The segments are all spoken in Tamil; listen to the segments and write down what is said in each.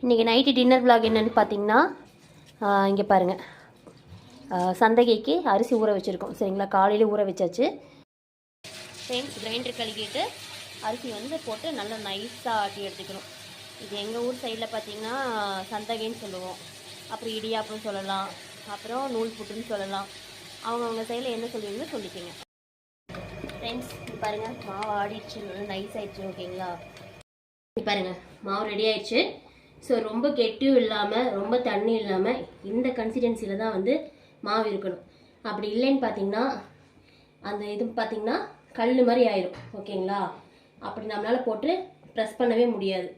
இன்றைக்கி நைட்டு டின்னர் விளாக் என்னென்னு பார்த்தீங்கன்னா, இங்கே பாருங்கள், சந்தகைக்கு அரிசி ஊற வச்சுருக்கோம். சரிங்களா, காலையில் ஊற வச்சாச்சு. ஃப்ரெண்ட்ஸ், கிரைண்டர் கழுகிட்டு அரிசி வந்து போட்டு நல்லா நைஸாக ஆட்டி எடுத்துக்கணும். இது எங்கள் ஊர் சைடில் பார்த்தீங்கன்னா சந்தகைன்னு சொல்லுவோம். அப்புறம் இடியாப்புன்னு சொல்லலாம், அப்புறம் நூல் புட்டுன்னு சொல்லலாம். அவங்கவுங்க சைடில் என்ன சொல்லுவீங்கன்னு சொல்லிக்கோங்க. ஃப்ரெண்ட்ஸ், இது பாருங்கள், மாவு ஆடிடுச்சு, நல்லா நைஸ் ஆகிடுச்சு. ஓகேங்களா, இது பாருங்கள், மாவு ரெடி ஆயிடுச்சு. ஸோ ரொம்ப கெட்டியும் இல்லாமல் ரொம்ப தண்ணி இல்லாமல் இந்த கன்சிஸ்டன்சியில் தான் வந்து மாவு இருக்கணும். அப்படி இல்லைன்னு பார்த்தீங்கன்னா அந்த இது பார்த்திங்கன்னா கல் மாதிரி ஆயிடும். ஓகேங்களா, அப்படி நம்மளால் போட்டு ப்ரெஸ் பண்ணவே முடியாது.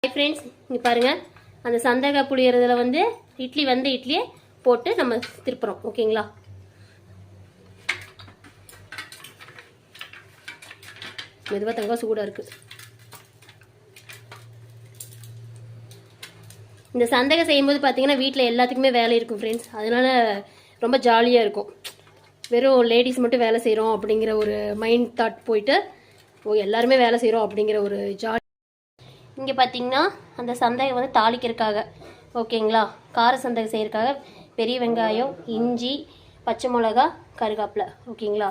ஹாய் ஃப்ரெண்ட்ஸ், இங்கே பாருங்கள், அந்த சந்தகை புளியறதுல வந்து இட்லியே போட்டு நம்ம திருப்புறோம். ஓகேங்களா, மெதுவாக தங்கம் சூடாக இருக்குது. இந்த சந்தகை செய்யும்போது பார்த்தீங்கன்னா வீட்டில் எல்லாத்துக்குமே வேலை இருக்கும் ஃப்ரெண்ட்ஸ். அதனால ரொம்ப ஜாலியாக இருக்கும். வெறும் லேடிஸ் மட்டும் வேலை செய்கிறோம் அப்படிங்கிற ஒரு மைண்ட் தாட் போயிட்டு எல்லாருமே வேலை செய்கிறோம் அப்படிங்கிற ஒரு ஜாலி. இங்கே பார்த்தீங்கன்னா அந்த சந்தகை வந்து தாளிக்கிறதுக்காக, ஓகேங்களா, கார சந்தகை செய்கிறதுக்காக பெரிய வெங்காயம், இஞ்சி, பச்சை மிளகா, கருகாப்பிலை. ஓகேங்களா,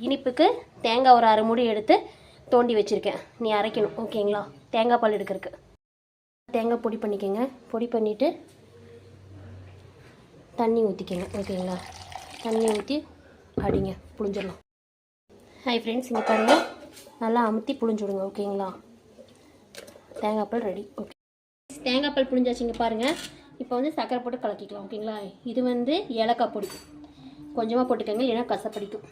இனிப்புக்கு தேங்காய் ஒரு அரை மூடி எடுத்து தோண்டி வச்சுருக்கேன். நீ அரைக்கணும். ஓகேங்களா, தேங்காய் பால் எடுக்கிறதுக்கு தேங்காய் பொடி பண்ணிக்கோங்க. பொடி பண்ணிவிட்டு தண்ணி ஊற்றிக்கோங்க. ஓகேங்களா, தண்ணி ஊற்றி அடிங்க, புளிஞ்சிடலாம். ஹாய் ஃப்ரெண்ட்ஸ், இங்கே பாருங்கள், நல்லா அமுத்தி புளிஞ்சு விடுங்க. ஓகேங்களா, தேங்காய் பால் ரெடி. ஓகே, தேங்காய் பால் புளிஞ்சாச்சு. இங்கே பாருங்கள், இப்போ வந்து சர்க்கரை போட்டு கலக்கிக்கலாம். ஓகேங்களா, இது வந்து ஏலக்காய் பொடி கொஞ்சமாக போட்டுக்கோங்க, இல்லைன்னா கசப்படிக்கும்.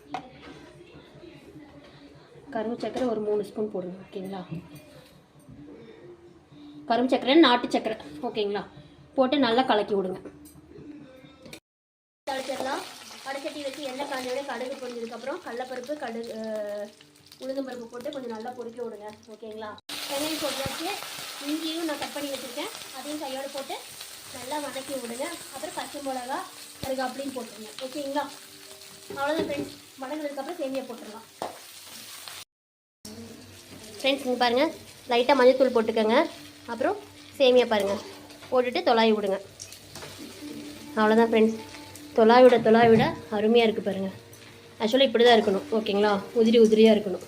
கரும்பு சர்க்கரை ஒரு 3 ஸ்பூன் போடுங்க. ஓகேங்களா, கரும்பு சர்க்கரை, நாட்டு சர்க்கரை. ஓகேங்களா, போட்டு நல்லா கலக்கி விடுங்க. கலச்சிடலாம். வடைச்சட்டி வச்சு எண்ணெய் காஞ்சோட கடுகு பொரிஞ்சதுக்கப்புறம் கடலைப்பருப்பு, உளுந்தம் பருப்பு போட்டு கொஞ்சம் நல்லா பொரிக்க விடுங்க. ஓகேங்களா, வெங்காயம் போட்டாச்சு. இஞ்சியும் நான் கட் பண்ணி வச்சுருக்கேன், அதையும் கையோடு போட்டு நல்லா வதக்கி விடுங்க. அப்புறம் பச்சை மிளகா, கருகாப்பிலையும் போட்டுருங்க. ஓகேங்களா, அவ்வளோதான் ஃப்ரெண்ட்ஸ். வதங்கினதுக்கப்புறம் சேமியா போட்டுடலாம். ஃப்ரெண்ட்ஸ், இங்கே பாருங்கள், லைட்டாக மஞ்சள்தூள் போட்டுக்கோங்க. அப்புறம் சேமியா பாருங்கள் போட்டுட்டு தொலாவி விடுங்க. அவ்வளோதான் ஃப்ரெண்ட்ஸ். தொலாவிட அருமையாக இருக்குது பாருங்கள். ஆக்சுவலாக இப்படி தான் இருக்கணும். ஓகேங்களா, உதிரியாக இருக்கணும்.